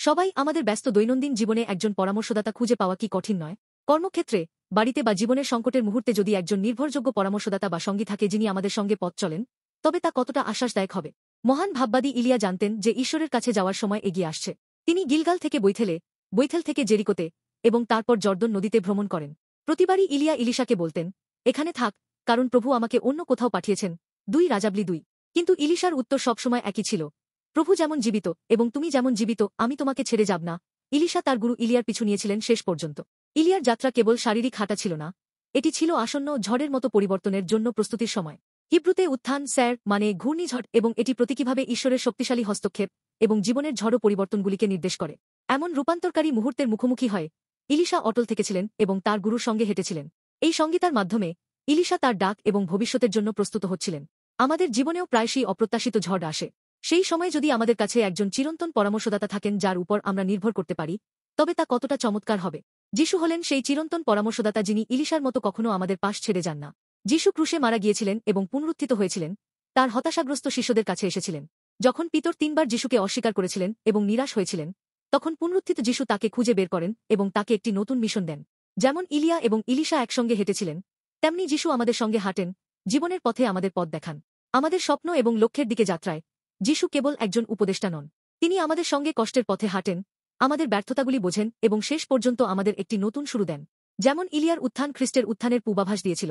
সবাই আমাদের ব্যস্ত দৈনন্দিন জীবনে একজন পরামর্শদাতা খুঁজে পাওয়া কি কঠিন নয়? কর্মক্ষেত্রে, বাড়িতে বা জীবনের সংকটের মুহূর্তে যদি একজন নির্ভরযোগ্য পরামর্শদাতা বা সঙ্গী থাকে যিনি আমাদের সঙ্গে পথ চলেন, তবে তা কতটা আশ্বাসদায়ক হবে। মহান ভাববাদী ইলিয়া জানতেন যে ঈশ্বরের কাছে যাওয়ার সময় এগিয়ে আসছে। তিনি গিলগাল থেকে বৈথেলে, বৈথেল থেকে জেরিকোতে এবং তারপর জর্দন নদীতে ভ্রমণ করেন। প্রতিবারই ইলিয়া ইলিশাকে বলতেন, এখানে থাক, কারণ প্রভু আমাকে অন্য কোথাও পাঠিয়েছেন। 2 রাজাবলি 2। কিন্তু ইলিশার উত্তর সবসময় একই ছিল, প্রভু যেমন জীবিত এবং তুমি যেমন জীবিত, আমি তোমাকে ছেড়ে যাব না। ইলিশা তার গুরু ইলিয়ার পিছু নিয়েছিলেন শেষ পর্যন্ত। ইলিয়ার যাত্রা কেবল শারীরিক হাঁটা ছিল না, এটি ছিল আসন্ন ঝড়ের মতো পরিবর্তনের জন্য প্রস্তুতির সময়। হিব্রুতে উত্থান স্যার মানে ঘূর্ণিঝড়, এবং এটি প্রতীকীভাবে ঈশ্বরের শক্তিশালী হস্তক্ষেপ এবং জীবনের ঝড় পরিবর্তনগুলিকে নির্দেশ করে। এমন রূপান্তরকারী মুহূর্তের মুখোমুখি হয় ইলিশা অটল থেকেছিলেন এবং তার গুরুর সঙ্গে হেঁটেছিলেন। এই সঙ্গীতার মাধ্যমে ইলিশা তার ডাক এবং ভবিষ্যতের জন্য প্রস্তুত হচ্ছিলেন। আমাদের জীবনেও প্রায়শই অপ্রত্যাশিত ঝড় আসে। সেই সময় যদি আমাদের কাছে একজন চিরন্তন পরামর্শদাতা থাকেন যার উপর আমরা নির্ভর করতে পারি, তবে তা কতটা চমৎকার হবে। যিশু হলেন সেই চিরন্তন পরামর্শদাতা যিনি ইলিশার মতো কখনো আমাদের পাশ ছেড়ে যান না। যিশু ক্রুশে মারা গিয়েছিলেন এবং পুনরুত্থিত হয়েছিলেন, তার হতাশাগ্রস্ত শিষ্যদের কাছে এসেছিলেন। যখন পিতর 3 বার যিশুকে অস্বীকার করেছিলেন এবং নিরাশ হয়েছিলেন, তখন পুনরুত্থিত যিশু তাকে খুঁজে বের করেন এবং তাকে একটি নতুন মিশন দেন। যেমন ইলিয়া এবং ইলিশা একসঙ্গে হেঁটেছিলেন, তেমনি যিশু আমাদের সঙ্গে হাঁটেন, জীবনের পথে আমাদের পথ দেখান। আমাদের স্বপ্ন এবং লক্ষ্যের দিকে যাত্রায় যিশু কেবল একজন উপদেষ্টা নন, তিনি আমাদের সঙ্গে কষ্টের পথে হাঁটেন, আমাদের ব্যর্থতাগুলি বোঝেন এবং শেষ পর্যন্ত আমাদের একটি নতুন শুরু দেন। যেমন ইলিয়ার উত্থান খ্রিস্টের উত্থানের পূর্বাভাস দিয়েছিল,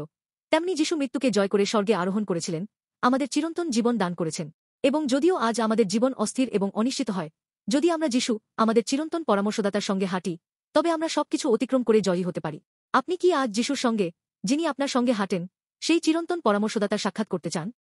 তেমনি যিশু মৃত্যুকে জয় করে স্বর্গে আরোহণ করেছিলেন, আমাদের চিরন্তন জীবন দান করেছেন। এবং যদিও আজ আমাদের জীবন অস্থির এবং অনিশ্চিত হয়, যদি আমরা যিশু আমাদের চিরন্তন পরামর্শদাতার সঙ্গে হাঁটি, তবে আমরা সবকিছু অতিক্রম করে জয়ী হতে পারি। আপনি কি আজ যিশুর সঙ্গে, যিনি আপনার সঙ্গে হাঁটেন, সেই চিরন্তন পরামর্শদাতার সাক্ষাৎ করতে চান?